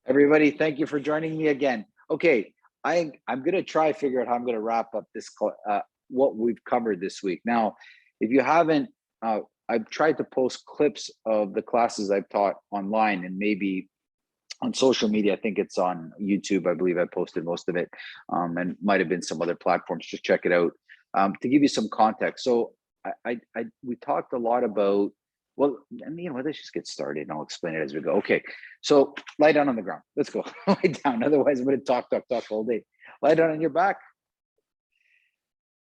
Everybody, thank you for joining me again. Okay, I'm gonna try figure out how I'm gonna wrap up this what we've covered this week. Now, if you haven't, I've tried to post clips of the classes I've taught online and maybe on social media. I think it's on YouTube. I believe I posted most of it, and might have been some other platforms. Just check it out to give you some context. So we talked a lot about. Well, I mean, let's just get started and I'll explain it as we go. Okay, so lie down on the ground. Let's go. Lie down. Otherwise, I'm going to talk all day. Lie down on your back.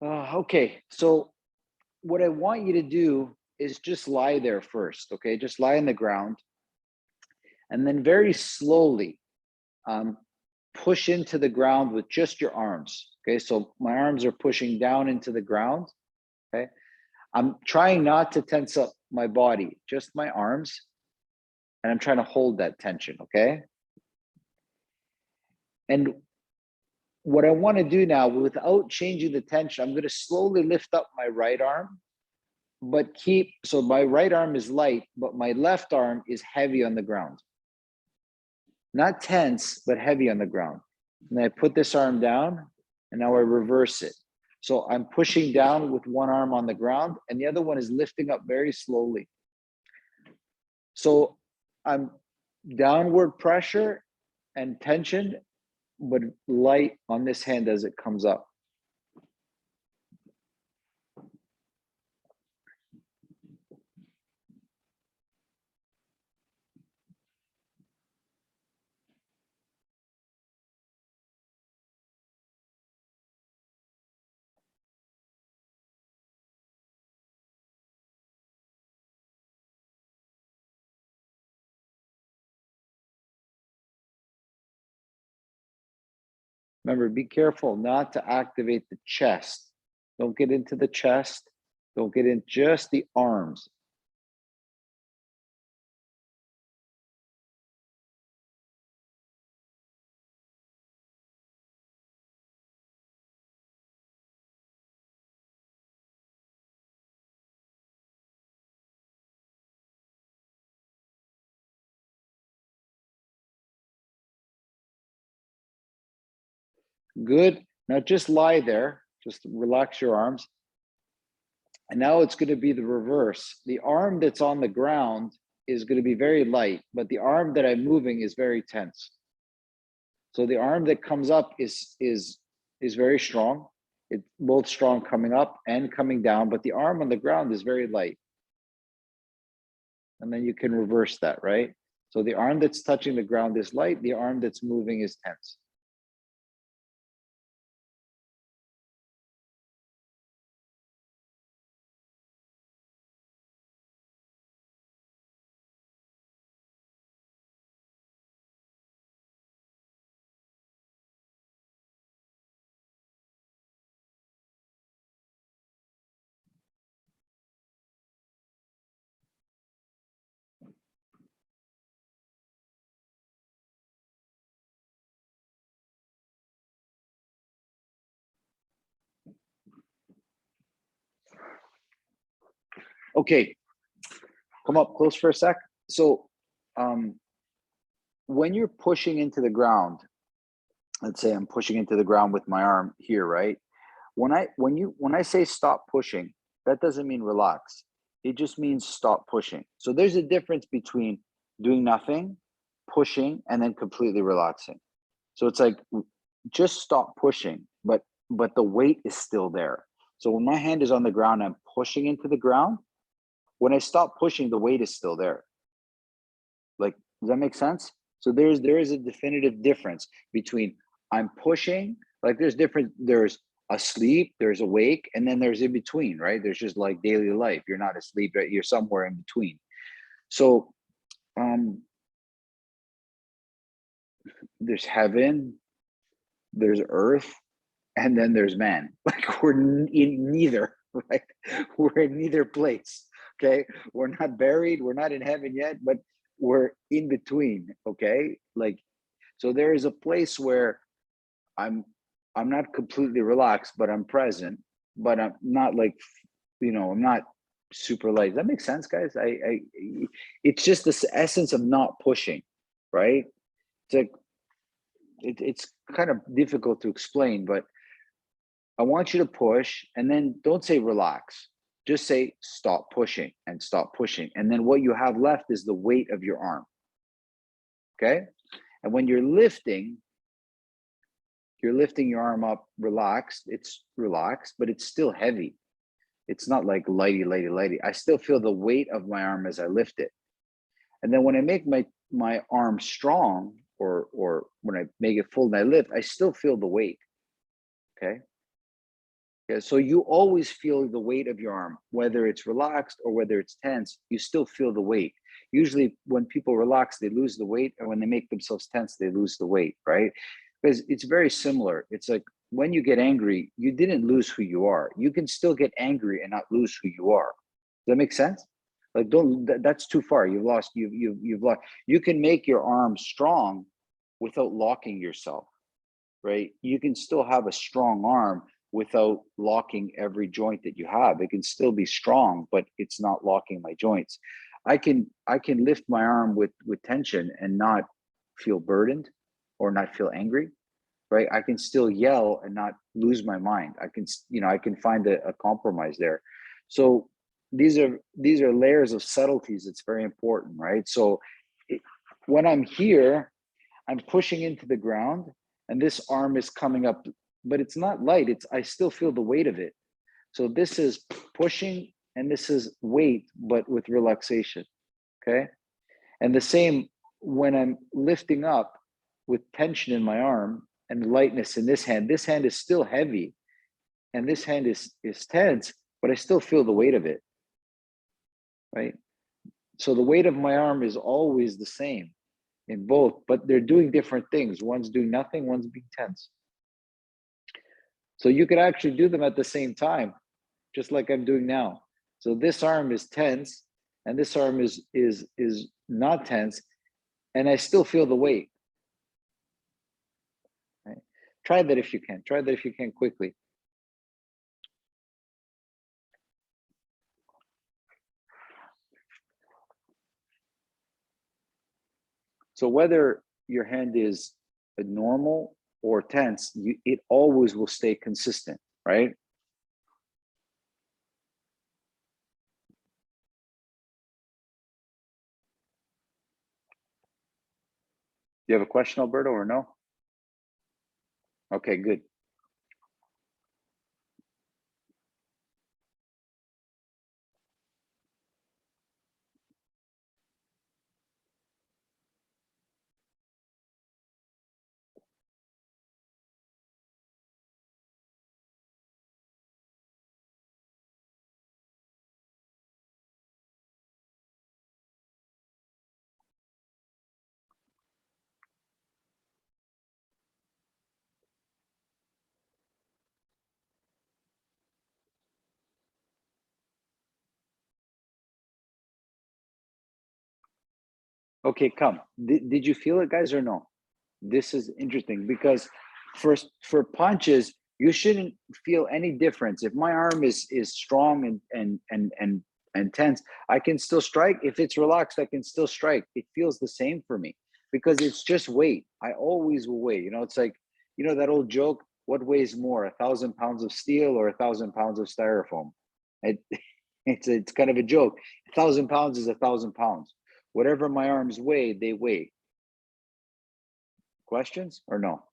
Okay, so what I want you to do is just lie there first. Okay, just lie on the ground, and then very slowly push into the ground with just your arms. Okay, so my arms are pushing down into the ground. Okay, I'm trying not to tense up my body, just my arms, and I'm trying to hold that tension. Okay, and what I want to do now, without changing the tension, I'm going to slowly lift up my right arm, but so my right arm is light, but my left arm is heavy on the ground. Not tense, but heavy on the ground. And I put this arm down, and now I reverse it. So I'm pushing down with one arm on the ground, and the other one is lifting up very slowly. So I'm downward pressure and tension, but light on this hand as it comes up. Remember, be careful not to activate the chest. Don't get into the chest. Don't get in just the arms. Good. Now just lie there. Just relax your arms. And now it's going to be the reverse. The arm that's on the ground is going to be very light, but the arm that I'm moving is very tense. So the arm that comes up is very strong. It's both strong coming up and coming down, but the arm on the ground is very light. And then you can reverse that, right? So the arm that's touching the ground is light. The arm that's moving is tense. Okay, come up close for a sec. So when you're pushing into the ground, let's say I'm pushing into the ground with my arm here, right? When I say stop pushing, that doesn't mean relax. It just means stop pushing. So there's a difference between doing nothing, pushing, and then completely relaxing. So it's like just stop pushing, but the weight is still there. So when my hand is on the ground, I'm pushing into the ground. When I stop pushing, the weight is still there. Like, does that make sense? So there is a definitive difference between I'm pushing, like there's asleep, there's awake, and then there's in between, right? There's just like daily life. You're not asleep, right? You're somewhere in between. So there's heaven, there's earth, and then there's man. Like we're in neither, right? We're in neither place. Okay. We're not buried, we're not in heaven yet, but we're in between. Okay. Like, so there is a place where I'm not completely relaxed, but I'm present, but I'm not like, I'm not super light. Does that make sense, guys? It's just this essence of not pushing, right? It's like, it's kind of difficult to explain, but I want you to push, and then don't say relax. Just say stop pushing and stop pushing. And then what you have left is the weight of your arm. Okay? And when you're lifting your arm up relaxed. It's relaxed, but it's still heavy. It's not like lighty. I still feel the weight of my arm as I lift it. And then when I make my arm strong, or when I make it full and I lift, I still feel the weight. Okay? Yeah, so you always feel the weight of your arm, whether it's relaxed or whether it's tense, you still feel the weight. Usually when people relax, they lose the weight, and when they make themselves tense, they lose the weight, right? Because it's very similar. It's like when you get angry, you didn't lose who you are. You can still get angry and not lose who you are. Does that make sense? Like, that's too far. You've lost, you've lost. You can make your arm strong without locking yourself, right? You can still have a strong arm without locking every joint that you have. It can still be strong, but it's not locking my joints. I can lift my arm with tension and not feel burdened or not feel angry, right? I can still yell and not lose my mind. I can, I can find a compromise there. So these are layers of subtleties. It's very important, right? So when I'm here, I'm pushing into the ground, and this arm is coming up, but it's not light. I still feel the weight of it. So this is pushing, and this is weight, but with relaxation. Okay. And the same when I'm lifting up with tension in my arm and lightness in this hand is still heavy, and this hand is tense, but I still feel the weight of it. Right. So the weight of my arm is always the same in both, but they're doing different things. One's doing nothing, one's being tense. So you could actually do them at the same time, just like I'm doing now. So this arm is tense, and this arm is not tense, and I still feel the weight. Right? Try that if you can. Try that if you can quickly. So whether your hand is normal or tense, it always will stay consistent, right? Do you have a question, Alberto, or no? Okay, good. Okay, come. Did you feel it, guys, or no? This is interesting because for punches, you shouldn't feel any difference. If my arm is strong and tense, I can still strike. If it's relaxed, I can still strike. It feels the same for me because it's just weight. I always will weigh. It's like, that old joke, what weighs more, 1,000 pounds of steel or 1,000 pounds of styrofoam? It's kind of a joke. 1,000 pounds is 1,000 pounds. Whatever my arms weigh, they weigh. Questions or no?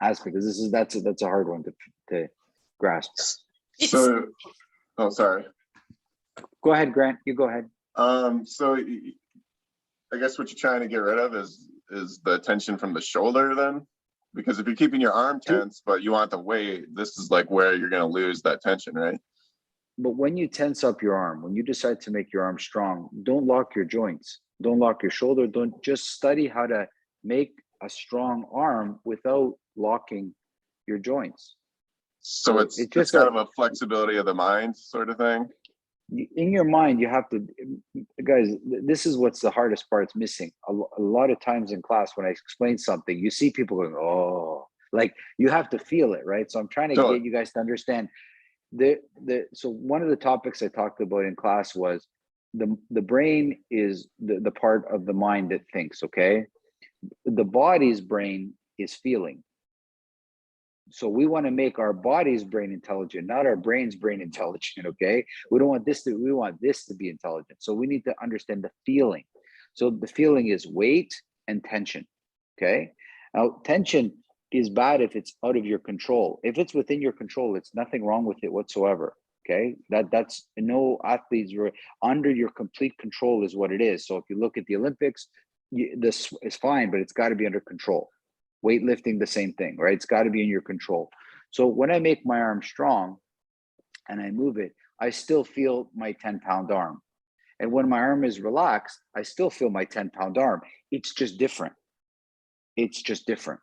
Ask, because that's a hard one to grasp. So, oh, sorry. Go ahead, Grant. You go ahead. So I guess what you're trying to get rid of is the tension from the shoulder, then, because if you're keeping your arm tense, but you want the weight, this is like where you're going to lose that tension, right? But when you tense up your arm, when you decide to make your arm strong, don't lock your joints. Don't lock your shoulder. Don't just study how to make a strong arm without locking your joints. So it's just kind of a flexibility of the mind sort of thing. In your mind, you have to, guys, this is what's the hardest part. It's missing. A lot of times in class, when I explain something, you see people going, oh, like you have to feel it, right? So I'm trying to get you guys to understand so one of the topics I talked about in class was the brain is the part of the mind that thinks, okay? The body's brain is feeling. So we want to make our body's brain intelligent, not our brain's brain intelligent. Okay. We want this to be intelligent. So we need to understand the feeling. So the feeling is weight and tension. Okay. Now, tension is bad if it's out of your control. If it's within your control, it's nothing wrong with it whatsoever. Okay. That's no athletes under your complete control is what it is. So if you look at the Olympics, this is fine, but it's got to be under control. Weightlifting, the same thing, right? It's got to be in your control. So when I make my arm strong and I move it, I still feel my 10-pound arm. And when my arm is relaxed, I still feel my 10-pound arm. It's just different. It's just different.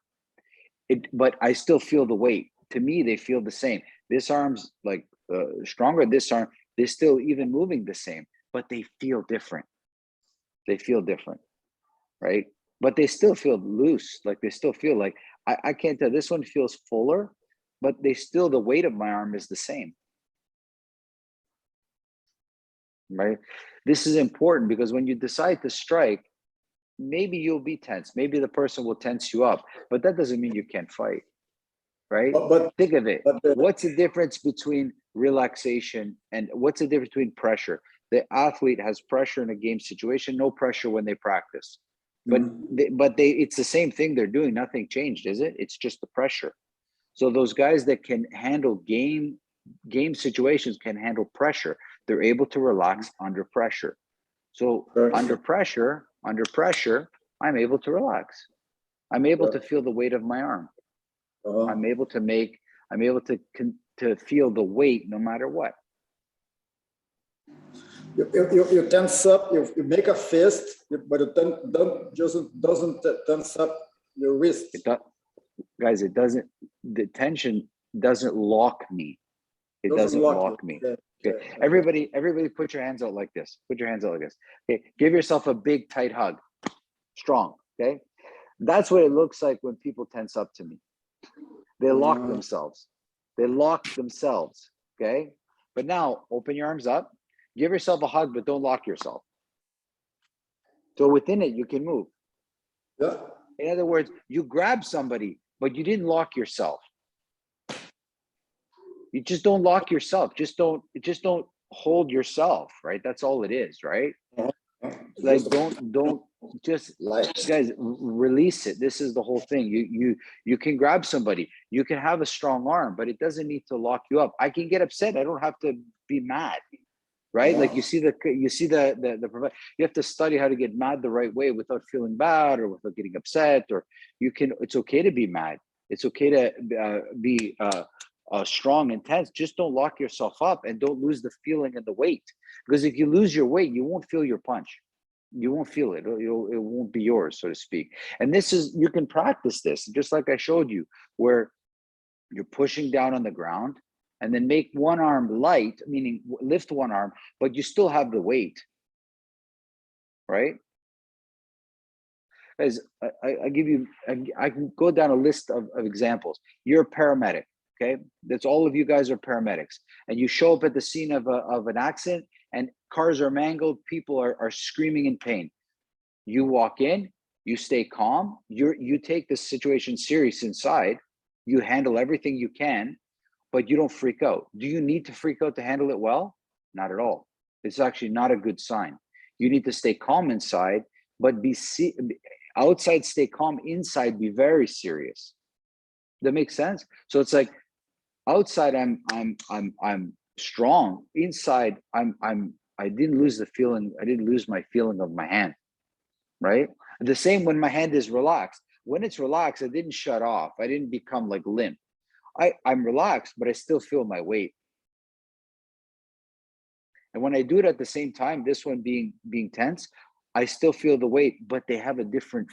But I still feel the weight. To me, they feel the same. This arm's like stronger. This arm, they're still even moving the same, but they feel different. They feel different, right? But they still feel loose. Like they still feel like, I can't tell, this one feels fuller, but the weight of my arm is the same. Right? This is important because when you decide to strike, maybe you'll be tense. Maybe the person will tense you up, but that doesn't mean you can't fight. Right? But think of it. What's the difference between relaxation and what's the difference between pressure? The athlete has pressure in a game situation, no pressure when they practice. But it's the same thing they're doing. Nothing changed, is it? It's just the pressure. So those guys that can handle game situations can handle pressure. They're able to relax under pressure. So under pressure, I'm able to relax. I'm able to feel the weight of my arm. I'm able to feel the weight no matter what. You tense up, you make a fist, but it doesn't tense up your wrist. Guys, it doesn't, the tension doesn't lock me. It doesn't lock me. Okay. Everybody put your hands out like this. Put your hands out like this. Okay. Give yourself a big, tight hug. Strong. Okay. That's what it looks like when people tense up to me. They lock themselves. They lock themselves. Okay. But now open your arms up. Give yourself a hug, but don't lock yourself. So within it, you can move. Yeah. In other words, you grab somebody, but you didn't lock yourself. You just don't lock yourself. Just don't hold yourself, right? That's all it is, right? Like don't just guys release it. This is the whole thing. You can grab somebody, you can have a strong arm, but it doesn't need to lock you up. I can get upset. I don't have to be mad. Right? Like you see the you have to study how to get mad the right way without feeling bad or without getting upset, or it's okay to be mad. It's okay to be strong and tense. Just don't lock yourself up and don't lose the feeling and the weight. Because if you lose your weight, you won't feel your punch. You won't feel it. It won't be yours, so to speak. And you can practice this, just like I showed you, where you're pushing down on the ground and then make one arm light, meaning lift one arm, but you still have the weight, right? Guys, I can go down a list of examples. You're a paramedic, okay? That's all of you guys are paramedics. And you show up at the scene of an accident and cars are mangled, people are screaming in pain. You walk in, you stay calm, you take the situation serious inside, you handle everything you can, but you don't freak out. Do you need to freak out to handle it well? Not at all. It's actually not a good sign. You need to stay calm inside, but outside stay calm, inside be very serious. That makes sense? So it's like outside I'm strong, inside I didn't lose the feeling, I didn't lose my feeling of my hand, right? The same when my hand is relaxed. When it's relaxed, I didn't shut off. I didn't become like limp. I'm relaxed, but I still feel my weight. And when I do it at the same time, this one being tense, I still feel the weight, but they have a different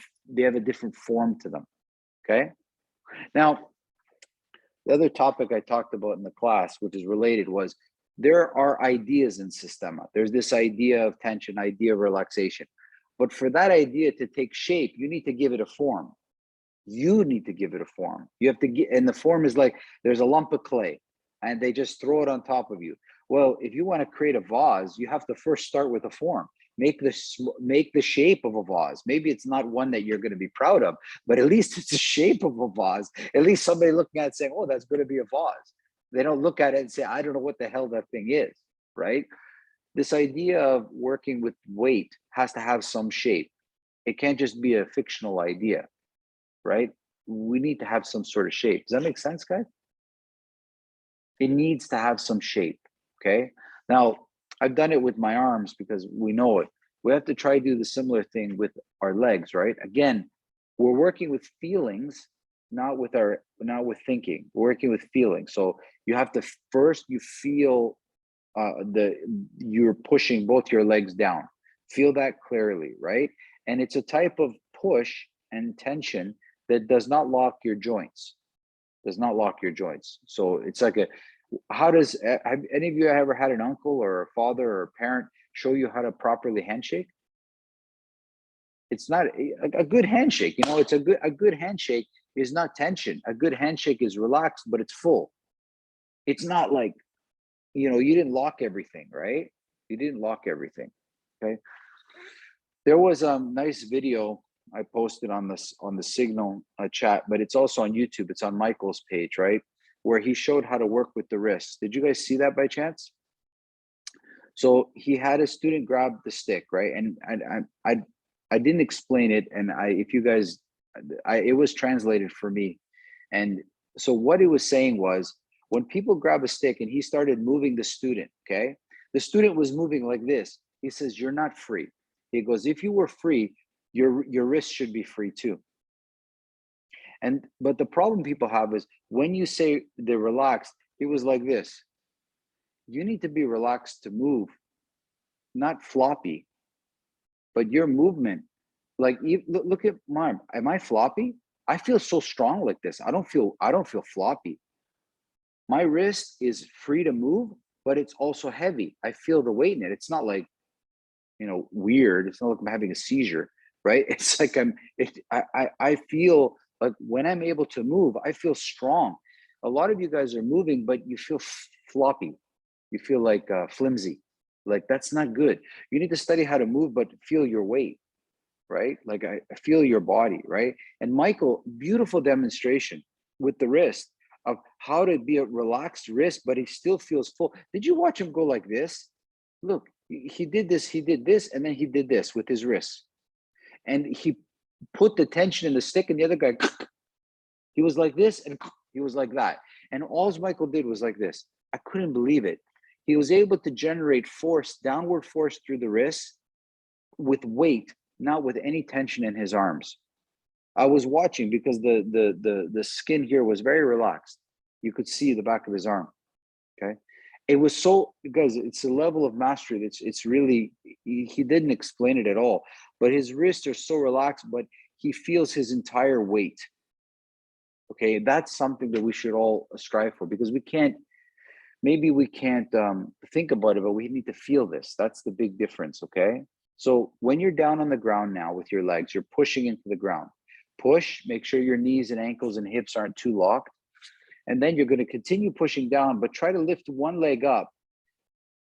form to them. Okay. Now, the other topic I talked about in the class, which is related, was there are ideas in Systema. There's this idea of tension, idea of relaxation. But for that idea to take shape, you need to give it a form. You need to give it a form. You have to get, and the form is like there's a lump of clay and they just throw it on top of you. Well, if you want to create a vase, you have to first start with a form. make the shape of a vase. Maybe it's not one that you're going to be proud of, but at least it's the shape of a vase. At least somebody looking at it saying, oh, that's going to be a vase. They don't look at it and say, I don't know what the hell that thing is, right? This idea of working with weight has to have some shape. It can't just be a fictional idea, right? We need to have some sort of shape. Does that make sense, guys? It needs to have some shape, okay? Now, I've done it with my arms because we know it. We have to try to do the similar thing with our legs, right? Again, we're working with feelings, not with thinking. We're working with feelings. So you have to first, you feel you're pushing both your legs down. Feel that clearly, right? And it's a type of push and tension that does not lock your joints. Does not lock your joints. So it's like have any of you ever had an uncle or a father or a parent show you how to properly handshake? It's not a good handshake. You know, it's a good handshake is not tension. A good handshake is relaxed, but it's full. It's not like, you know, you didn't lock everything, right? You didn't lock everything. Okay. There was a nice video I posted on the Signal chat, but it's also on YouTube. It's on Michael's page, right? Where he showed how to work with the wrists. Did you guys see that by chance? So he had a student grab the stick, right? And I didn't explain it, and if you guys, it was translated for me. And so what he was saying was, when people grab a stick and he started moving the student, okay? The student was moving like this. He says, you're not free. He goes, if you were free, your wrist should be free too. But the problem people have is when you say they're relaxed, it was like this. You need to be relaxed to move, not floppy. But your movement, like look at mine. Am I floppy? I feel so strong like this. I don't feel floppy. My wrist is free to move, but it's also heavy. I feel the weight in it. It's not like, you know, weird. It's not like I'm having a seizure, right? It's like I feel like when I'm able to move, I feel strong. A lot of you guys are moving, but you feel floppy. You feel like flimsy. Like that's not good. You need to study how to move, but feel your weight, right? Like I feel your body, right? And Michael, beautiful demonstration with the wrist of how to be a relaxed wrist, but he still feels full. Did you watch him go like this? Look, he did this, and then he did this with his wrist. And he put the tension in the stick, and the other guy, he was like this, and he was like that. And all Michael did was like this. I couldn't believe it. He was able to generate force, downward force through the wrist with weight, not with any tension in his arms. I was watching because the skin here was very relaxed. You could see the back of his arm. Okay. It was so, guys, it's a level of mastery it's really, he didn't explain it at all, but his wrists are so relaxed, but he feels his entire weight. Okay, that's something that we should all strive for, because maybe we can't think about it, but we need to feel this. That's the big difference. Okay, so when you're down on the ground now with your legs, you're pushing into the ground. Push, make sure your knees and ankles and hips aren't too locked. And then you're going to continue pushing down, but try to lift one leg up.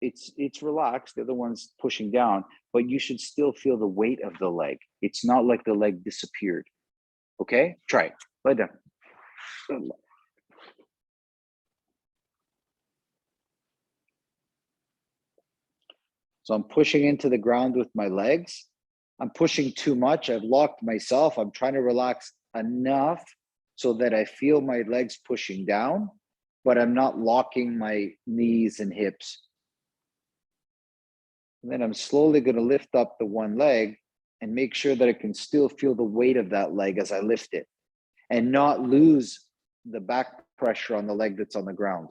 It's relaxed, the other one's pushing down, but you should still feel the weight of the leg. It's not like the leg disappeared. Okay, try it. Lie down. So I'm pushing into the ground with my legs. I'm pushing too much. I've locked myself. I'm trying to relax enough so that I feel my legs pushing down, but I'm not locking my knees and hips. And then I'm slowly going to lift up the one leg and make sure that I can still feel the weight of that leg as I lift it and not lose the back pressure on the leg that's on the ground.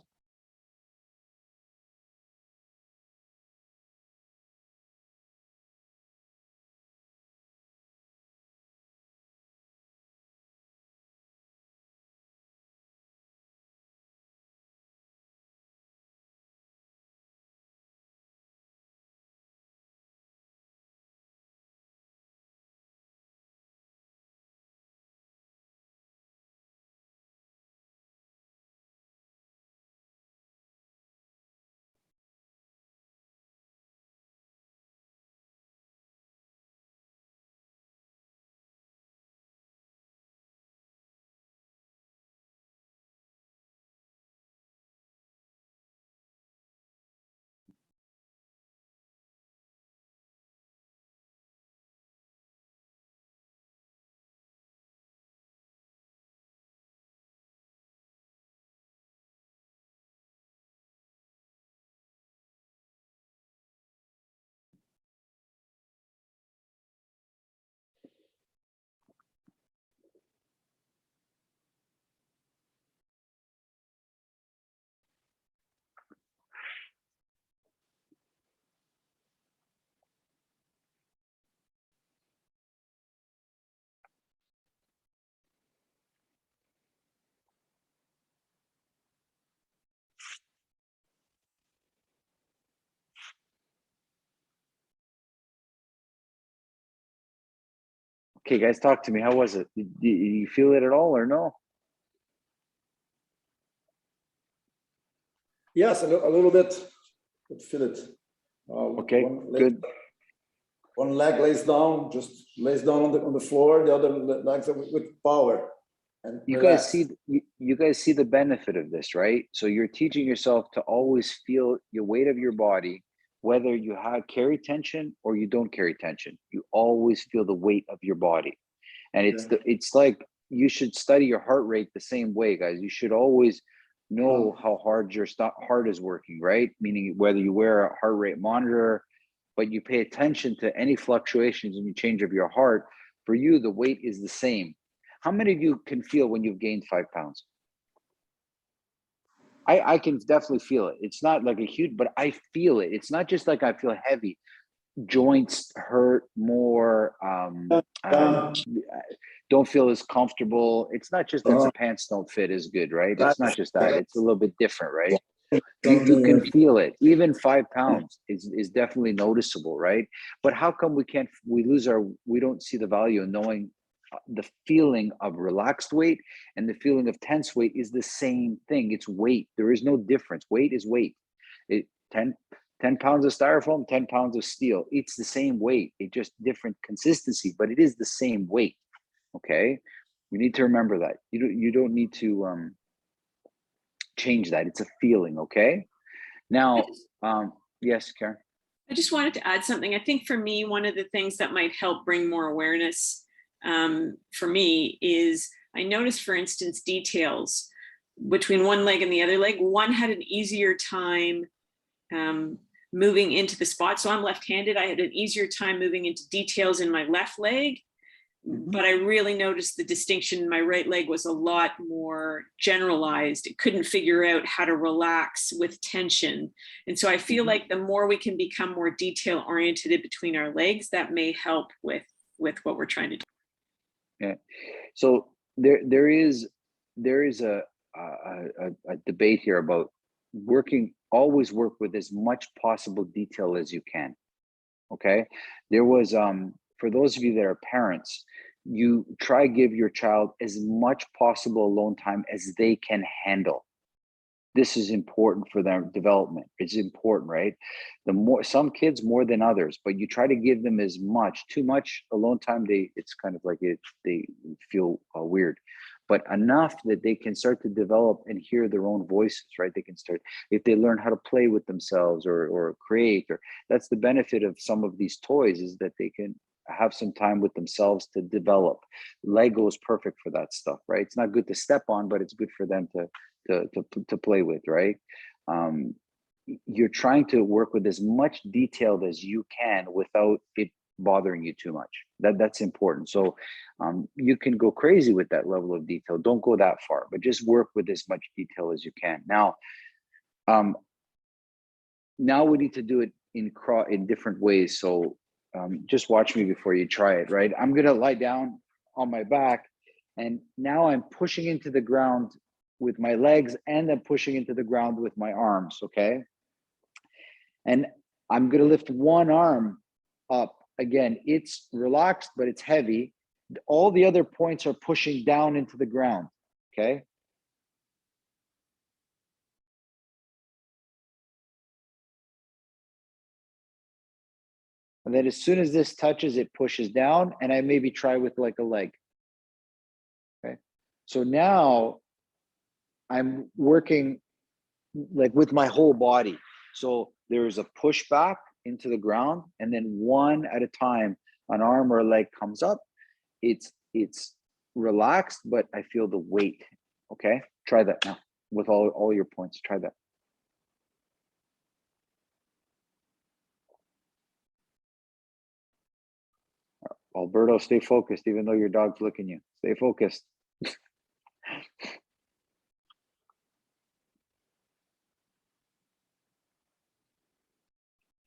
Okay, guys, talk to me. How was it? Did you feel it at all or no? Yes, a little bit. Could feel it. Okay, good. One leg lays down, just lays down on the floor. The other legs are with power. And You relax. guys see, you guys see the benefit of this, right? So you're teaching yourself to always feel your weight of your body, whether you have carry tension or you don't carry tension. You always feel the weight of your body, and Yeah. it's like you should study your heart rate the same way, guys. You should always know how hard your heart is working, right? Meaning whether you wear a heart rate monitor, but you pay attention to any fluctuations and you change of your heart. For you, the weight is the same. How many of you can feel when you've gained 5 pounds? I can definitely feel it. It's not like a huge, but I feel it. It's not just like I feel heavy. Joints hurt more. Don't feel as comfortable. It's not just that the pants don't fit as good, right? It's not just that. It's a little bit different, right? You can feel it. Even 5 pounds is definitely noticeable, right? But how come we don't see the value in knowing the feeling of relaxed weight and the feeling of tense weight is the same thing. It's weight. There is no difference. Weight is weight. 10 pounds of styrofoam, 10 pounds of steel. It's the same weight. It's just different consistency, but it is the same weight. Okay. You need to remember that. You don't need to change that. It's a feeling. Okay. Now, yes, Karen. I just wanted to add something. I think for me, one of the things that might help bring more awareness for me is I noticed, for instance, details between one leg and the other leg. One had an easier time moving into the spot. So I'm left-handed. I had an easier time moving into details in my left leg, but I really noticed the distinction. My right leg was a lot more generalized. It couldn't figure out how to relax with tension. And so I feel like the more we can become more detail oriented between our legs, that may help with what we're trying to do. Yeah. So there is a debate here about always work with as much possible detail as you can. Okay. There was for those of you that are parents, you try give your child as much possible alone time as they can handle. This is important for their development. It's important, right? Some kids more than others, but you try to give them as much. Too much alone time, it's kind of like they feel weird, but enough that they can start to develop and hear their own voices, right? They can start, if they learn how to play with themselves or create, or that's the benefit of some of these toys, is that they can have some time with themselves to develop. Lego is perfect for that stuff, right? It's not good to step on, but it's good for them to play with, right? You're trying to work with as much detail as you can without it bothering you too much. That's important. So you can go crazy with that level of detail. Don't go that far, but just work with as much detail as you can. Now we need to do it in different ways. So just watch me before you try it, right? I'm gonna lie down on my back, and now I'm pushing into the ground with my legs, and I'm pushing into the ground with my arms, okay? And I'm gonna lift one arm up. Again, it's relaxed, but it's heavy. All the other points are pushing down into the ground, okay? And then as soon as this touches, it pushes down, and I maybe try with like a leg, okay? So now I'm working like with my whole body. So there's a push back into the ground, and then one at a time, an arm or a leg comes up. It's relaxed, but I feel the weight. Okay, try that now with all your points. Try that. Alberto, stay focused, even though your dog's licking you. Stay focused.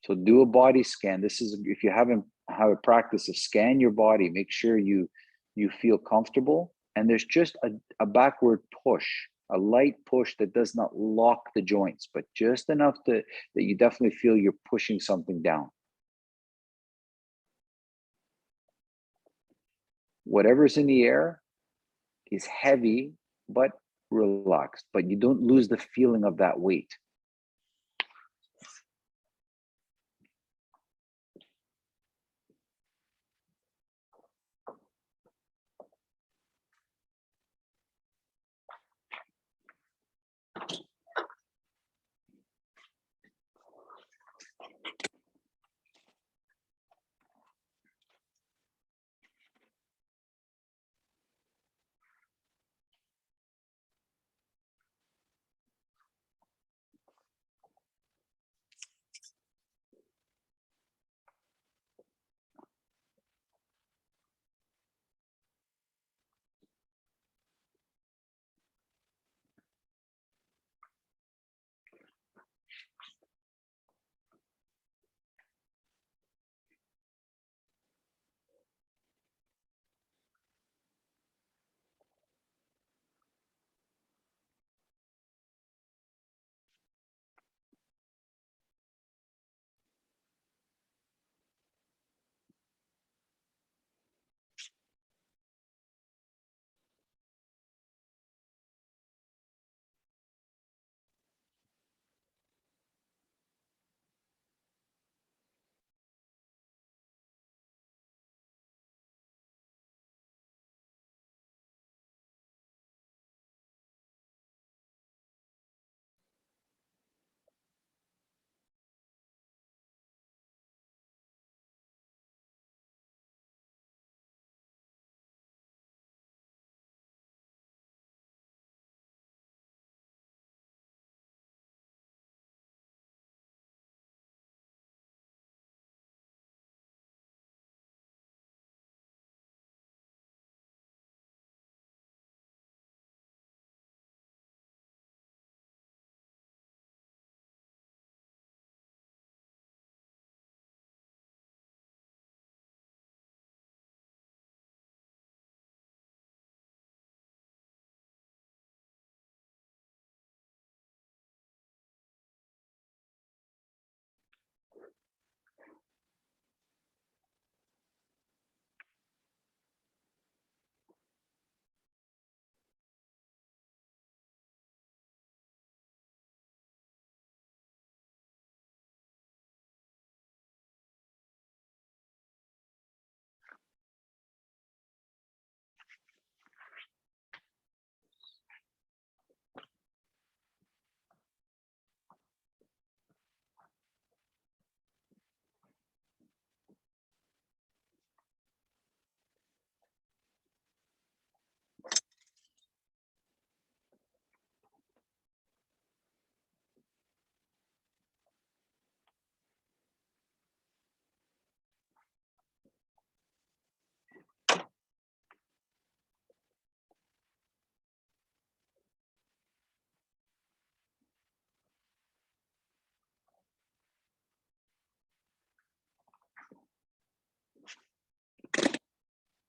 So do a body scan. This is, if you haven't have a practice of scan your body, make sure you feel comfortable. And there's just a backward push, a light push that does not lock the joints, but just enough that you definitely feel you're pushing something down. whatever's in the air is heavy, but relaxed, but you don't lose the feeling of that weight.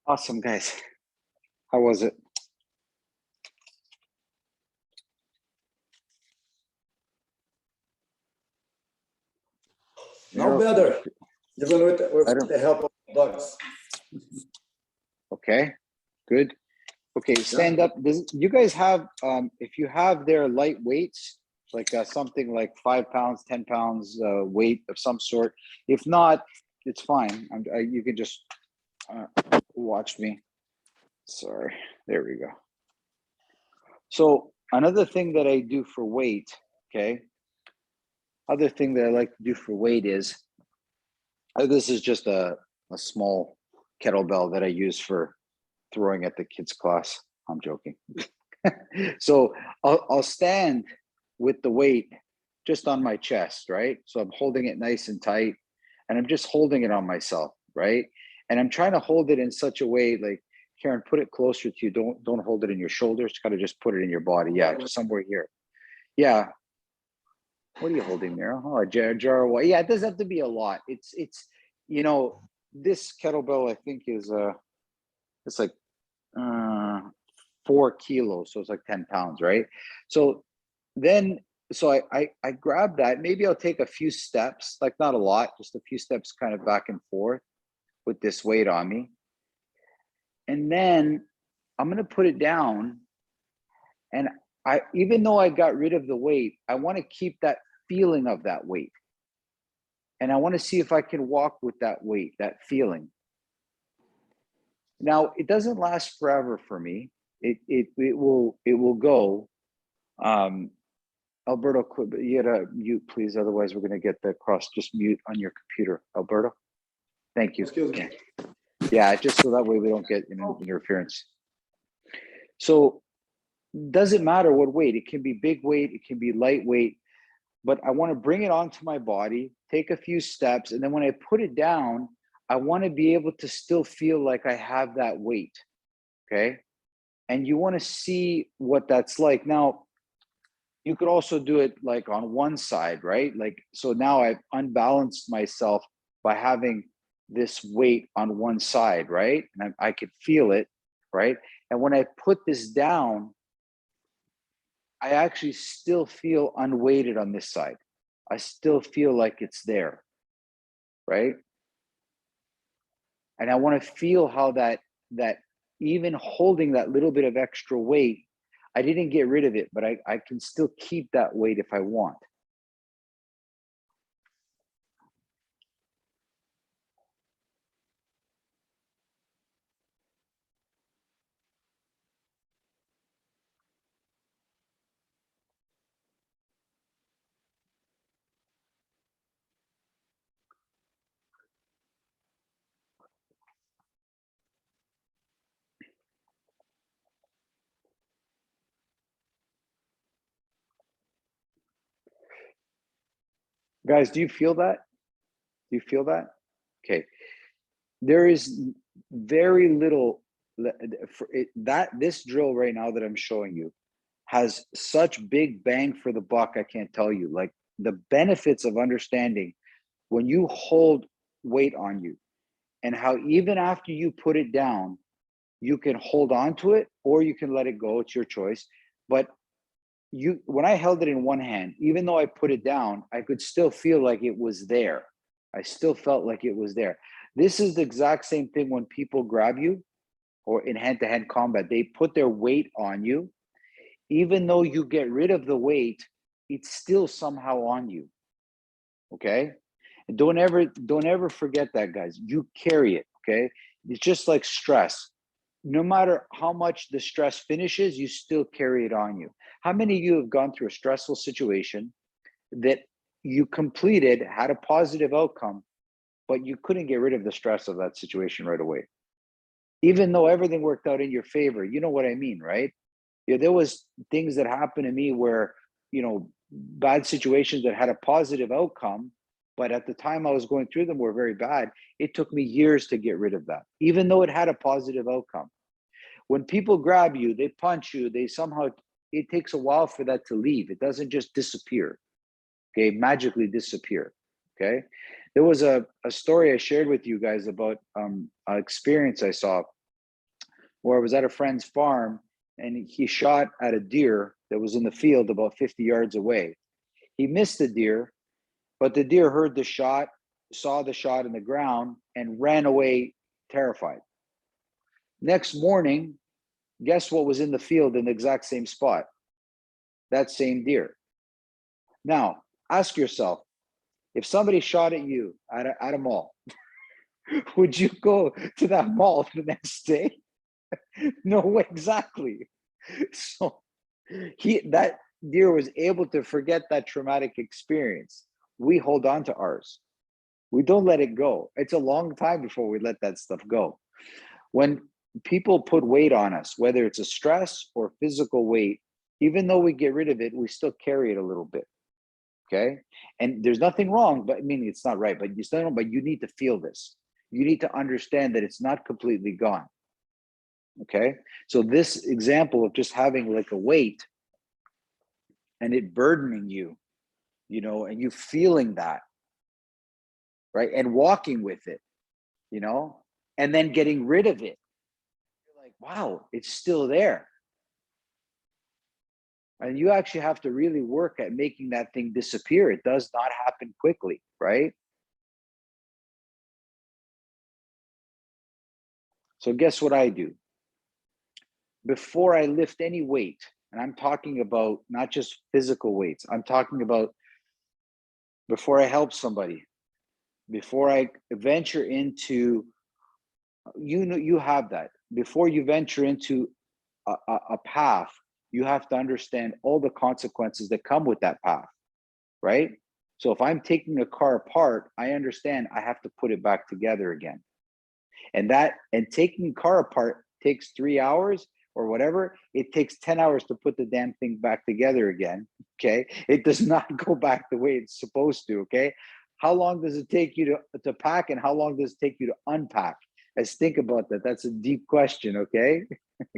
Awesome, guys. How was it? Now better, even with Better. the help of dogs. Okay, good. Okay, stand up. You guys have, if you have their light weights, like something like 5 pounds, 10 pounds weight of some sort. If not, it's fine. You can just watch me. Sorry, there we go. So another thing that I do for weight, okay? Other thing that I like to do for weight is, this is just a small kettlebell that I use for throwing at the kids' class. I'm joking. So I'll stand with the weight just on my chest, right? So I'm holding it nice and tight, and I'm just holding it on myself, right? And I'm trying to hold it in such a way, like, Karen, put it closer to you. Don't hold it in your shoulders. Kind of just put it in your body. Yeah, just somewhere here. Yeah. What are you holding there? Oh, a jar of water. Yeah, it doesn't have to be a lot. It's you know, this kettlebell I think is it's like 4 kilos, so it's like 10 pounds, right? So then, so I grab that. Maybe I'll take a few steps, like not a lot, just a few steps, kind of back and forth with this weight on me. And then I'm going to put it down. And even though I got rid of the weight, I want to keep that feeling of that weight. And I want to see if I can walk with that weight, that feeling. Now, it doesn't last forever for me. It will go. Alberto, you gotta mute, please. Otherwise, we're gonna get the cross. Just mute on your computer, Alberto. Thank you. Excuse me. Yeah, just so that way we don't get interference. So, doesn't matter what weight. It can be big weight. It can be lightweight. But I want to bring it onto my body, take a few steps, and then when I put it down, I want to be able to still feel like I have that weight. Okay. And you want to see what that's like. Now, you could also do it like on one side, right? Like, so now I've unbalanced myself by having this weight on one side, right? And I could feel it, right? And when I put this down, I actually still feel unweighted on this side. I still feel like it's there, right? And I want to feel how that even holding that little bit of extra weight, I didn't get rid of it, but I can still keep that weight if I want. Guys, do you feel that? Do you feel that? Okay. There is very little this drill right now that I'm showing you has such big bang for the buck. I can't tell you, like the benefits of understanding when you hold weight on you and how even after you put it down, you can hold on to it or you can let it go. It's your choice. But when I held it in one hand, even though I put it down, I could still feel like it was there. I still felt like it was there. This is the exact same thing when people grab you or in hand-to-hand combat, they put their weight on you. Even though you get rid of the weight, it's still somehow on you. Okay? And don't ever forget that, guys. You carry it, okay? It's just like stress. No matter how much the stress finishes, you still carry it on you. How many of you have gone through a stressful situation that you completed, had a positive outcome, but you couldn't get rid of the stress of that situation right away? Even though everything worked out in your favor, you know what I mean, right? Yeah, there was things that happened to me where, bad situations that had a positive outcome, but at the time I was going through them were very bad. It took me years to get rid of that, even though it had a positive outcome. When people grab you, they punch you, it takes a while for that to leave. It doesn't just disappear, okay, magically disappear, okay? There was a story I shared with you guys about an experience I saw where I was at a friend's farm and he shot at a deer that was in the field about 50 yards away. He missed the deer, but the deer heard the shot, saw the shot in the ground, and ran away terrified. Next morning, guess what was in the field in the exact same spot? That same deer. Now, ask yourself, if somebody shot at you at a mall, would you go to that mall the next day? No, exactly. So that deer was able to forget that traumatic experience. We hold on to ours. We don't let it go. It's a long time before we let that stuff go. When people put weight on us, whether it's a stress or physical weight, even though we get rid of it, we still carry it a little bit. Okay. And there's nothing wrong, but I mean, it's not right, but you need to feel this. You need to understand that it's not completely gone. Okay. So this example of just having like a weight and it burdening you, and you feeling that, right? And walking with it, and then getting rid of it. You're like, wow, it's still there. And you actually have to really work at making that thing disappear. It does not happen quickly, right? So guess what I do? Before I lift any weight, and I'm talking about not just physical weights, I'm talking about before I help somebody, before I venture into, you know, you have that. Before you venture into a path, you have to understand all the consequences that come with that path, right? So if I'm taking a car apart, I understand I have to put it back together again. And taking a car apart takes 3 hours or whatever. It takes 10 hours to put the damn thing back together again. Okay. It does not go back the way it's supposed to. Okay. How long does it take you to pack, and how long does it take you to unpack? Let's think about that. That's a deep question. Okay.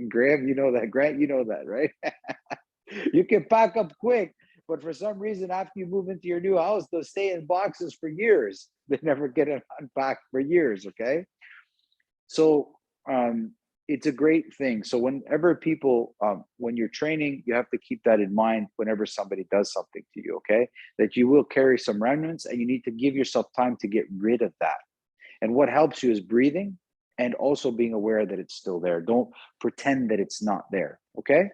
Graham, you know that. Grant, you know that, right? You can pack up quick, but for some reason, after you move into your new house, they'll stay in boxes for years. They never get unpacked for years. Okay. So it's a great thing. So whenever people, when you're training, you have to keep that in mind whenever somebody does something to you, okay? That you will carry some remnants, and you need to give yourself time to get rid of that. And what helps you is breathing and also being aware that it's still there. Don't pretend that it's not there, okay?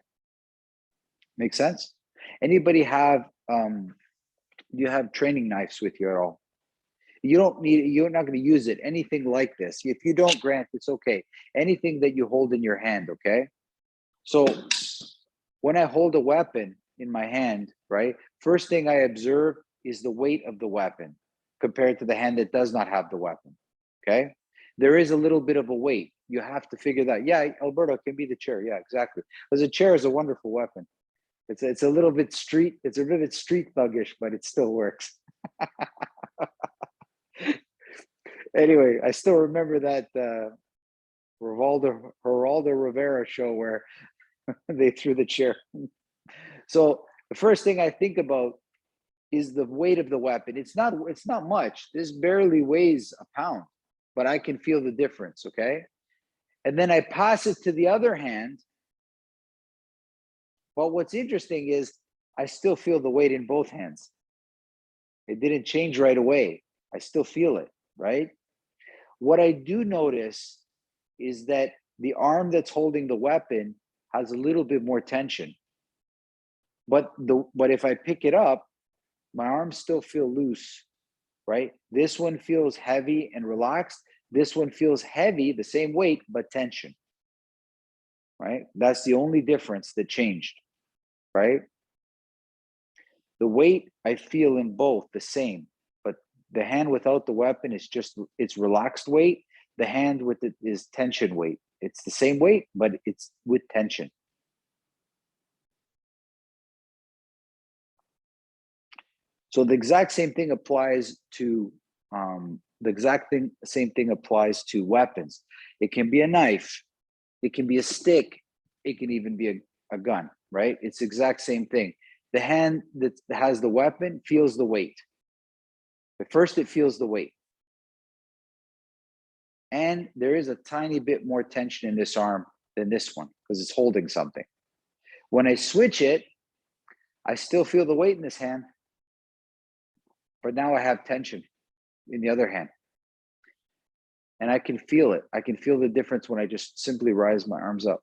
Make sense? Anybody have, do you have training knives with you at all? You don't need, you're not going to use it, anything like this. If you don't, Grant, it's okay. Anything that you hold in your hand, okay? So when I hold a weapon in my hand, right, first thing I observe is the weight of the weapon compared to the hand that does not have the weapon, okay? There is a little bit of a weight. You have to figure that. Yeah, Alberto, it can be the chair. Yeah, exactly. Because a chair is a wonderful weapon. It's a little bit street, it's a little bit street thuggish, but it still works. Anyway, I still remember that Geraldo Rivera show where they threw the chair. So the first thing I think about is the weight of the weapon. It's not much. This barely weighs a pound, but I can feel the difference, okay? And then I pass it to the other hand. But what's interesting is I still feel the weight in both hands. It didn't change right away. I still feel it, right? What I do notice is that the arm that's holding the weapon has a little bit more tension. But if I pick it up, my arms still feel loose, right? This one feels heavy and relaxed. This one feels heavy, the same weight, but tension, right? That's the only difference that changed, right? The weight I feel in both the same, but the hand without the weapon is just, it's relaxed weight. The hand with it is tension weight. It's the same weight, but it's with tension. So the exact same thing applies to same thing applies to weapons. It can be a knife, it can be a stick, it can even be a gun, right? It's the exact same thing. The hand that has the weapon feels the weight. But first it feels the weight. And there is a tiny bit more tension in this arm than this one because it's holding something. When I switch it, I still feel the weight in this hand, but now I have tension in the other hand. And I can feel it. I can feel the difference when I just simply rise my arms up.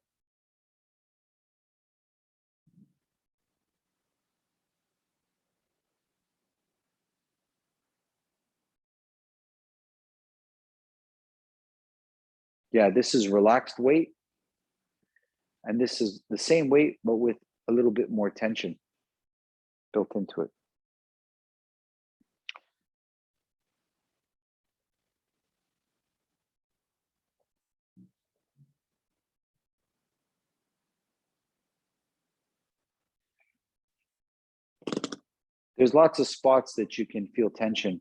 Yeah, this is relaxed weight. And this is the same weight, but with a little bit more tension built into it. There's lots of spots that you can feel tension.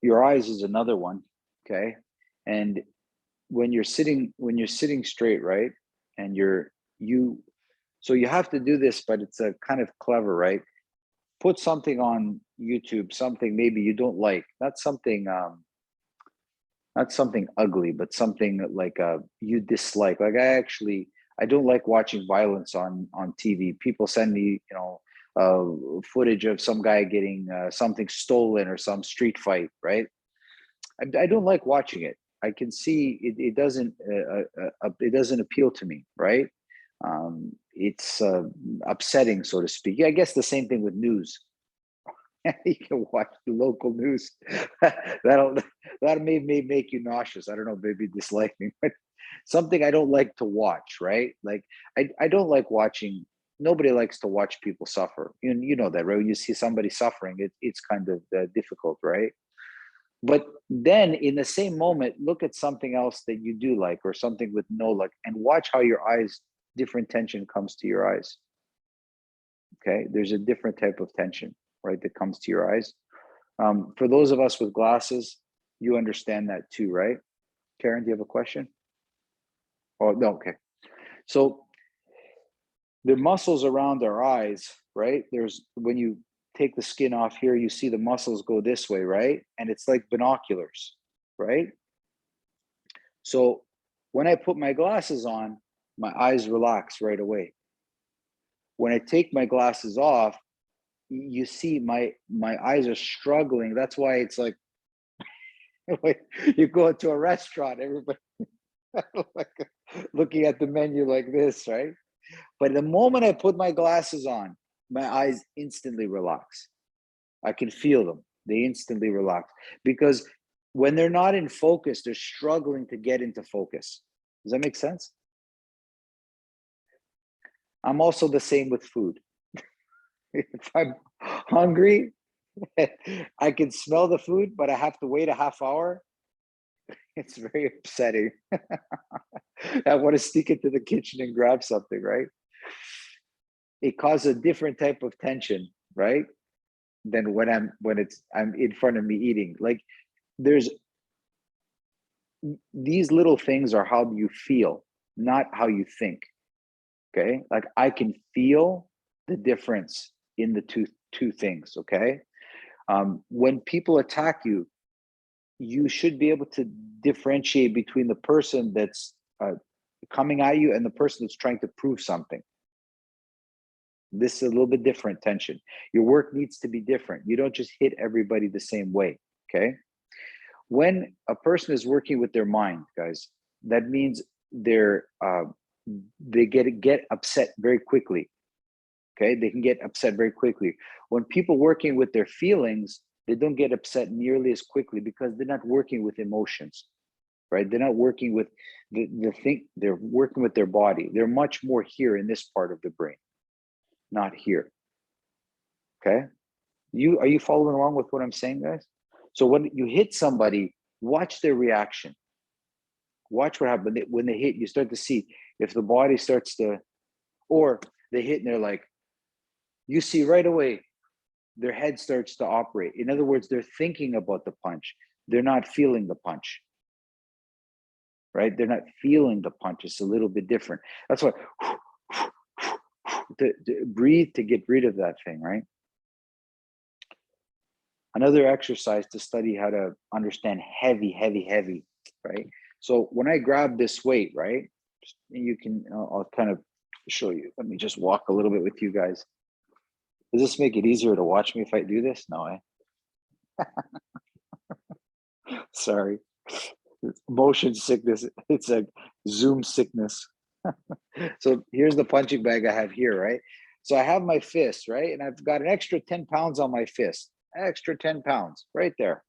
Your eyes is another one, okay? And when you're sitting straight, right? And so you have to do this, but it's a kind of clever, right? Put something on YouTube, something maybe you don't like, not something ugly, but something like you dislike. Like I don't like watching violence on TV. People send me, footage of some guy getting something stolen or some street fight, right? I don't like watching it. I can see it doesn't it doesn't appeal to me, right? It's upsetting, so to speak. I guess the same thing with news. You can watch the local news. That may make you nauseous. I don't know, maybe dislike me, but something I don't like to watch, right? Like I don't like watching. Nobody likes to watch people suffer. You know that, right? When you see somebody suffering, it's kind of difficult, right? But then in the same moment, look at something else that you do like, or something with no luck, and watch how your eyes, different tension comes to your eyes. Okay, there's a different type of tension, right, that comes to your eyes. For those of us with glasses, you understand that too, right? Karen, do you have a question? Oh, no, okay. So the muscles around our eyes, right? There's, when you take the skin off here, you see the muscles go this way, right? And it's like binoculars, right? So when I put my glasses on, my eyes relax right away. When I take my glasses off, you see my eyes are struggling. That's why it's like you go into a restaurant, everybody like looking at the menu like this, right? But the moment I put my glasses on, my eyes instantly relax. I can feel them. They instantly relax, because when they're not in focus, they're struggling to get into focus. Does that make sense? I'm also the same with food. If I'm hungry, I can smell the food, but I have to wait a half hour. It's very upsetting. I want to sneak into the kitchen and grab something, right? It causes a different type of tension, right? Than when I'm in front of me eating. Like, there's these little things are how you feel, not how you think. Okay, like I can feel the difference in the two things. Okay, when people attack you, you should be able to differentiate between the person that's coming at you and the person that's trying to prove something. This is a little bit different tension. Your work needs to be different. You don't just hit everybody the same way. Okay, when a person is working with their mind, guys, that means they get upset very quickly. Okay, they can get upset very quickly. When people working with their feelings, they don't get upset nearly as quickly, because they're not working with emotions, right? They're not working with the thing. They're working with their body. They're much more here in this part of the brain, not here. Okay, are you following along with what I'm saying, guys? So when you hit somebody, watch their reaction. Watch what happens when they hit. You start to see if the body starts to, or they hit and they're like, you see right away their head starts to operate. In other words, they're thinking about the punch. They're not feeling the punch, right? They're not feeling the punch. It's a little bit different. That's why to breathe, to get rid of that thing, right? Another exercise to study how to understand heavy, right? So when I grab this weight, right, you can, I'll kind of show you. Let me just walk a little bit with you guys. Does this make it easier to watch me if I do this? No, sorry. It's motion sickness. It's a Zoom sickness. So here's the punching bag I have here, right? So I have my fist, right? And I've got an extra 10 pounds on my fist, extra 10 pounds right there.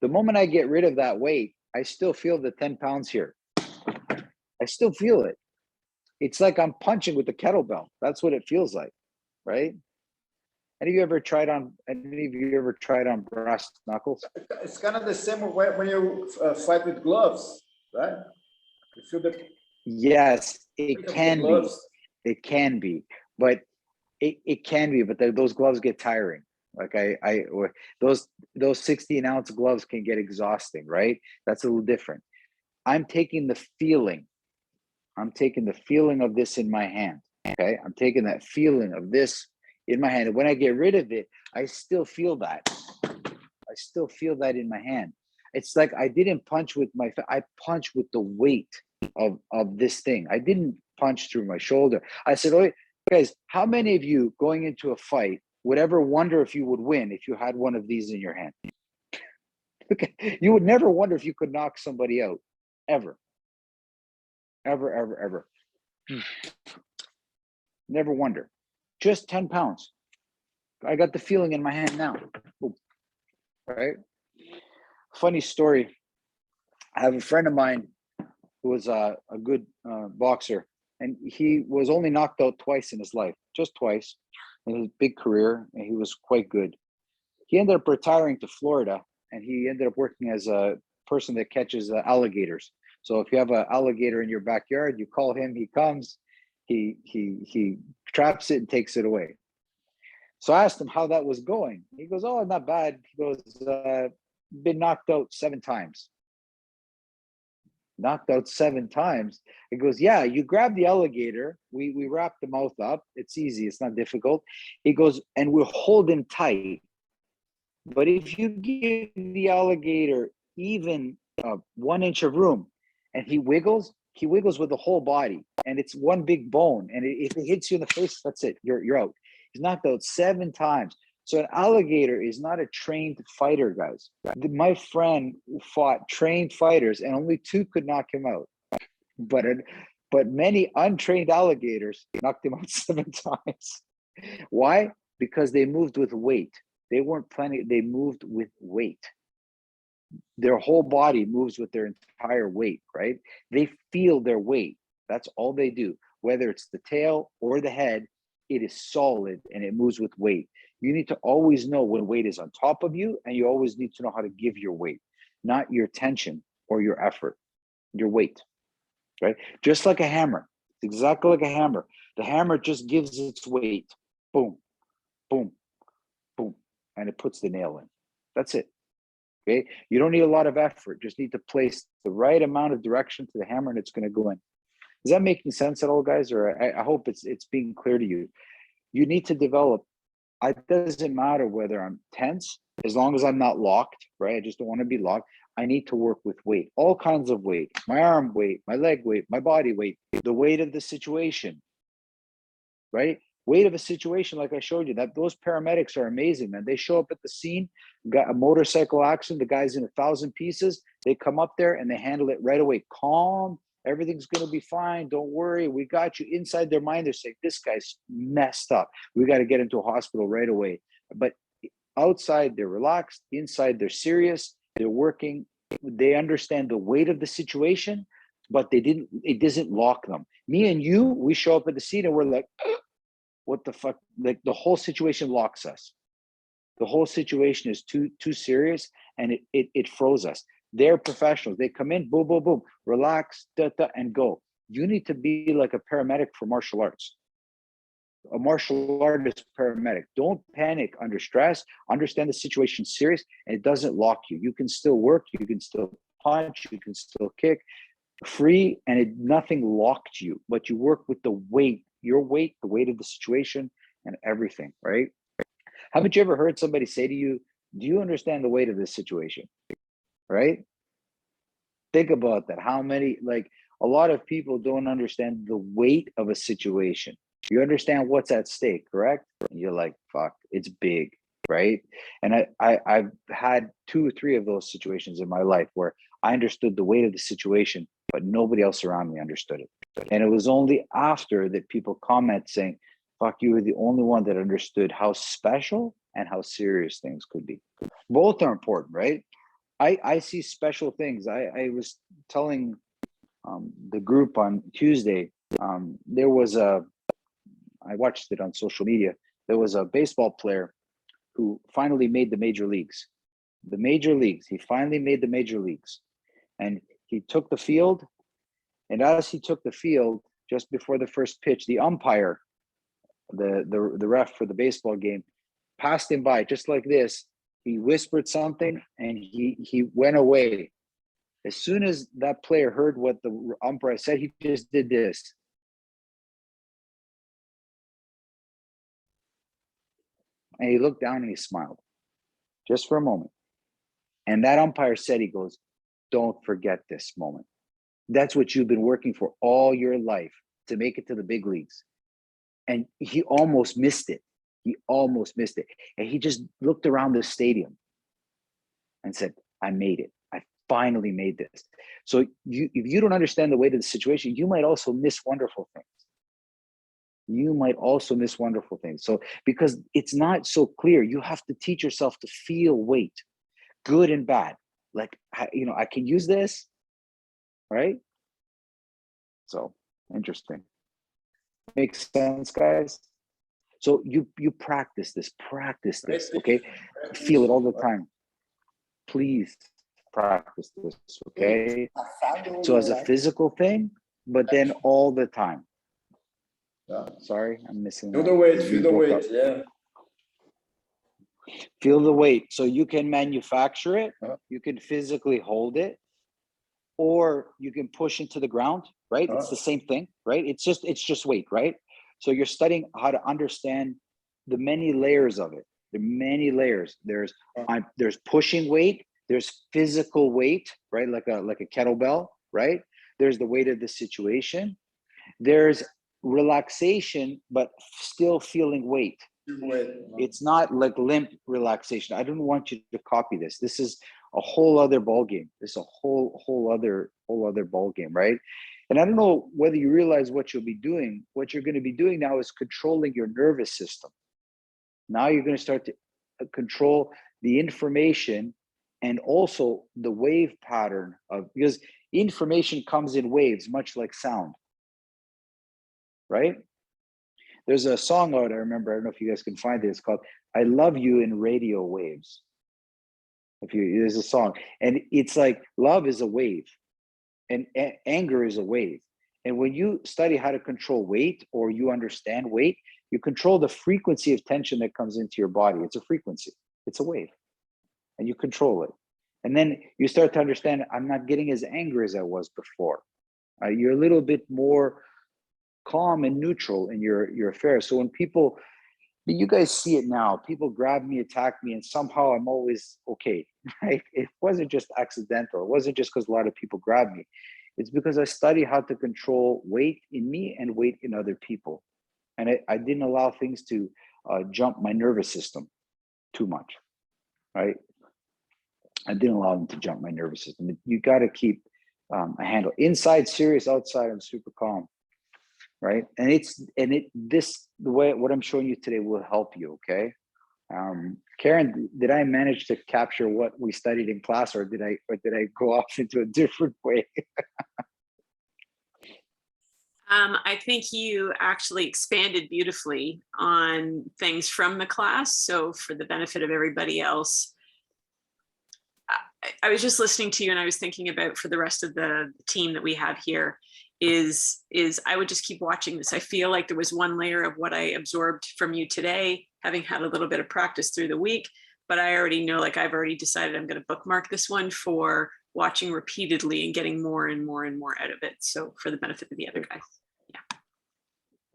The moment I get rid of that weight, I still feel the 10 pounds here. I still feel it. It's like I'm punching with the kettlebell. That's what it feels like, right? Any of you ever tried on brass knuckles? It's kind of the same when you fight with gloves, right? You feel the Yes, it can be. gloves. It can be, but it can be, but those gloves get tiring. Like those 16-ounce gloves can get exhausting, right? That's a little different. I'm taking the feeling of this in my hand. Okay, I'm taking that feeling of this in my hand, and when I get rid of it, I still feel that. I still feel that in my hand. It's like I didn't punch with I punched with the weight of this thing. I didn't punch through my shoulder. I said, "Oh, guys, how many of you going into a fight would ever wonder if you would win if you had one of these in your hand?" Okay, you would never wonder if you could knock somebody out, ever, ever, ever, ever. Never wonder. Just 10 pounds. I got the feeling in my hand now. Boom. Right? Funny story. I have a friend of mine who was a good boxer, and he was only knocked out twice in his life, just twice in his big career, and he was quite good. He ended up retiring to Florida, and he ended up working as a person that catches alligators. So if you have an alligator in your backyard, you call him, he comes, he traps it and takes it away. So I asked him how that was going. He goes, "Oh, not bad." He goes, "Been knocked out 7 times." Knocked out 7 times. He goes, "Yeah, you grab the alligator. We wrap the mouth up. It's easy. It's not difficult." He goes, "And we're holding tight. But if you give the alligator even 1 inch of room, and he wiggles with the whole body, and it's one big bone. And if it hits you in the face, that's it. You're out." He's knocked out 7 times. So an alligator is not a trained fighter, guys. My friend fought trained fighters, and only 2 could knock him out. But many untrained alligators knocked him out 7 times. Why? Because they moved with weight. They weren't planning. They moved with weight. Their whole body moves with their entire weight, right? They feel their weight. That's all they do. Whether it's the tail or the head, it is solid and it moves with weight. You need to always know when weight is on top of you, and you always need to know how to give your weight, not your tension or your effort, your weight, right? Just like a hammer, it's exactly like a hammer. The hammer just gives its weight. Boom, boom, boom, and it puts the nail in. That's it. Okay. You don't need a lot of effort. Just need to place the right amount of direction to the hammer, and it's going to go in. Is that making sense at all, guys? Or I hope it's being clear to you. You need to develop. It doesn't matter whether I'm tense, as long as I'm not locked, right? I just don't want to be locked. I need to work with weight, all kinds of weight, my arm weight, my leg weight, my body weight, the weight of the situation, right? Weight of a situation, like I showed you, that those paramedics are amazing, man. They show up at the scene, got a motorcycle accident, the guy's in 1,000 pieces. They come up there and they handle it right away. Calm, everything's gonna be fine. Don't worry, we got you. Inside their mind, they're saying, "This guy's messed up. We got to get into a hospital right away." But outside, they're relaxed. Inside, they're serious. They're working. They understand the weight of the situation, but it doesn't lock them. Me and you, we show up at the scene and we're like, what the fuck? Like the whole situation locks us. The whole situation is too serious, and it froze us. They're professionals. They come in, boom, boom, boom, relax, and go. You need to be like a paramedic for martial arts. A martial artist paramedic. Don't panic under stress. Understand the situation's serious, and it doesn't lock you. You can still work. You can still punch. You can still kick. Free, and nothing locked you. But you work with the weight, your weight, the weight of the situation, and everything. Right? Haven't you ever heard somebody say to you, "Do you understand the weight of this situation?" Right? Think about that. How many, like, a lot of people don't understand the weight of a situation. You understand what's at stake, correct? And you're like, fuck, it's big, right? And I've had 2 or 3 of those situations in my life where I understood the weight of the situation, but nobody else around me understood it. And it was only after that people comment saying, "Fuck, you were the only one that understood how special and how serious things could be." Both are important, right? I see special things. I was telling the group on Tuesday, there was I watched it on social media. There was a baseball player who finally made the major leagues. The major leagues. He finally made the major leagues. And he took the field. And as he took the field, just before the first pitch, the umpire, the ref for the baseball game, passed him by just like this. He whispered something and he went away. As soon as that player heard what the umpire said, he just did this. And he looked down and he smiled just for a moment. And that umpire said, he goes, "Don't forget this moment. That's what you've been working for all your life, to make it to the big leagues." And he almost missed it. He almost missed it. And he just looked around the stadium and said, I made it. I finally made this. So if you don't understand the weight of the situation, you might also miss wonderful things. You might also miss wonderful things. So because it's not so clear, you have to teach yourself to feel weight, good and bad. Like, I can use this, right? So interesting. Makes sense, guys? So you practice this, okay? Feel it all the time. Please practice this, okay? So as a physical thing, but then all the time. Yeah. Sorry, I'm missing Feel that. the weight, You feel the broke weight, up. yeah. Feel the weight. So you can manufacture it, Uh-huh. you can physically hold it, or you can push into the ground, right? It's the same thing, right? It's just weight, right? So you're studying how to understand the many layers of it. The many layers. There's pushing weight, there's physical weight, right? Like a kettlebell, right? There's the weight of the situation. There's relaxation, but still feeling weight. It's not like limp relaxation. I don't want you to copy this. This is a whole other ball game. This is a whole other ball game, right? And I don't know whether you realize what you'll be doing. What you're going to be doing now is controlling your nervous system. Now you're going to start to control the information and also the wave pattern of, because information comes in waves, much like sound, right? There's a song out, I remember, I don't know if you guys can find it. It's called "I Love You in Radio Waves." There's a song, and it's like love is a wave, and anger is a wave. And when you study how to control weight, or you understand weight, you control the frequency of tension that comes into your body. It's a frequency, it's a wave, and you control it. And then you start to understand, I'm not getting as angry as I was before. You're a little bit more calm and neutral in your affairs. So when people, you guys see it now, people grab me, attack me, and somehow I'm always okay, right? It wasn't just accidental. It wasn't just because a lot of people grab me. It's because I study how to control weight in me and weight in other people. And I didn't allow things to jump my nervous system too much, right? I didn't allow them to jump my nervous system. You got to keep a handle. Inside serious, outside I'm super calm. Right, and the way what I'm showing you today will help you. Okay, Karen, did I manage to capture what we studied in class, or did I go off into a different way? I think you actually expanded beautifully on things from the class. So for the benefit of everybody else, I was just listening to you, and I was thinking about, for the rest of the team that we have here, is I would just keep watching this. I feel like there was one layer of what I absorbed from you today, having had a little bit of practice through the week, but I already know, like, I've already decided I'm going to bookmark this one for watching repeatedly and getting more and more and more out of it. So for the benefit of the other guys. Yeah.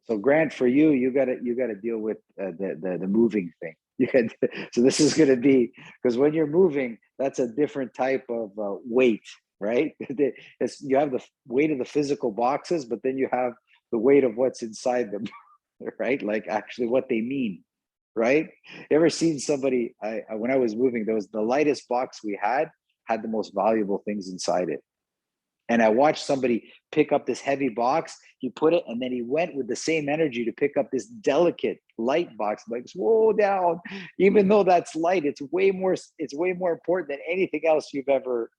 So Grant, for you got to deal with the moving thing. So this is going to be, because when you're moving, that's a different type of weight, right? You have the weight of the physical boxes, but then you have the weight of what's inside them, right? Like actually what they mean, right? You ever seen somebody, when I was moving, there was the lightest box we had the most valuable things inside it. And I watched somebody pick up this heavy box, he put it, and then he went with the same energy to pick up this delicate light box, like slow down, even though that's light, it's way more important than anything else you've ever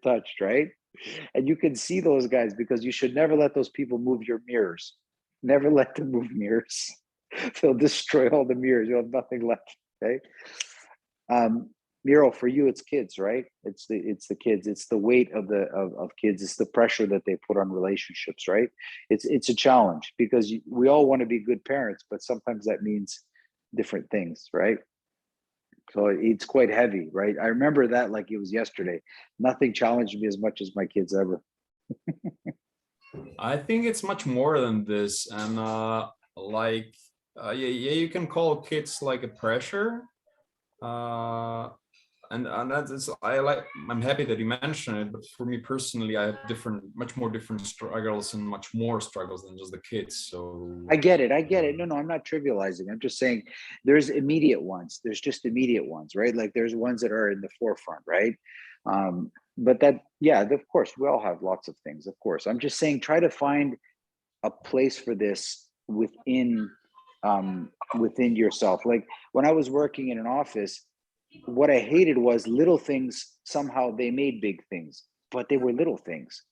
touched, right? And you can see those guys, because you should never let those people move your mirrors. Never let them move mirrors. They'll destroy all the mirrors. You'll have nothing left, okay? Miro, for you, it's kids, right? It's the kids. It's the weight of kids. It's the pressure that they put on relationships, right? It's a challenge, because we all want to be good parents, but sometimes that means different things, right? So it's quite heavy, right? I remember that like it was yesterday. Nothing challenged me as much as my kids ever. I think it's much more than this, and yeah, you can call kids like a pressure. And that's I'm happy that you mentioned it, but for me personally, I have much more different struggles and much more struggles than just the kids. So I get it. No, I'm not trivializing. I'm just saying there's immediate ones. There's just immediate ones, right? Like there's ones that are in the forefront, right? But that, yeah, of course, we all have lots of things, of course. I'm just saying, try to find a place for this within yourself. Like when I was working in an office, what I hated was little things, somehow they made big things, but they were little things,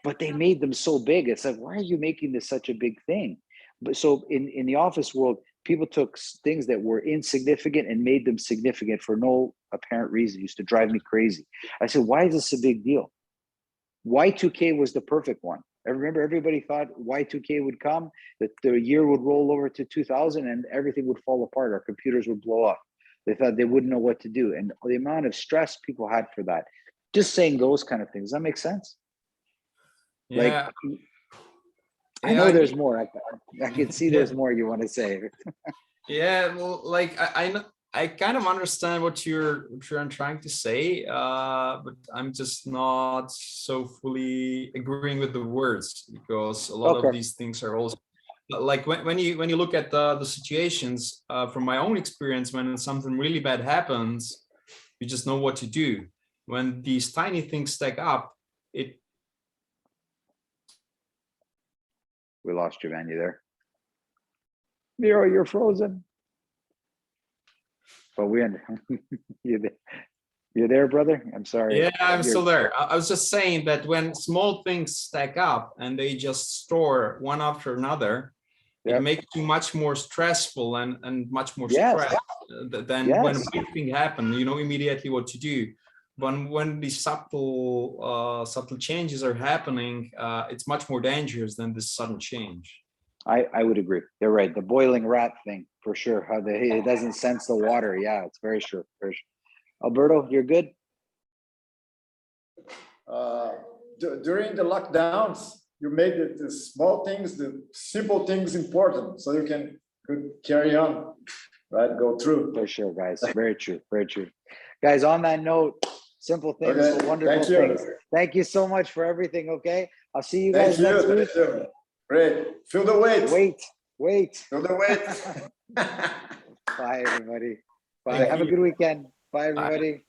but they made them so big. It's like, why are you making this such a big thing? But so in the office world, people took things that were insignificant and made them significant for no apparent reason. It used to drive me crazy. I said, why is this a big deal? Y2K was the perfect one. I remember everybody thought Y2K would come, that the year would roll over to 2000 and everything would fall apart. Our computers would blow up. They thought they wouldn't know what to do. And the amount of stress people had for that, just saying those kind of things, that makes sense. Yeah. Like, I know there's more. I can see there's more you want to say. Yeah, well, like I kind of understand what you're trying to say, but I'm just not so fully agreeing with the words, because a lot of these things are also like when you look at the situations, from my own experience, when something really bad happens, you just know what to do. When these tiny things stack up, We lost you, man. You there? Miro, you're frozen. But you're there, brother? I'm sorry. Yeah, I'm still there. I was just saying that when small things stack up and they just store one after another, it makes you much more stressful and much more stressed than when a big thing happens. You know immediately what to do. When these subtle changes are happening, it's much more dangerous than this sudden change. I would agree. You're right. The boiling rat thing, for sure. How it doesn't sense the water. Yeah, it's very true. Very true. Alberto, you're good? During the lockdowns, you make the small things, the simple things important, so you can carry on, right? Go through. For sure, guys. Very true. Very true. Guys, on that note, simple things, Okay. wonderful things. Thank you so much for everything, okay? I'll see you guys next week. Great. Feel the weight. Wait. Feel the weight. Bye, everybody. Bye. Have a good weekend. Bye, everybody.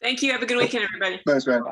Thank you. Have a good weekend, everybody. Thanks, man.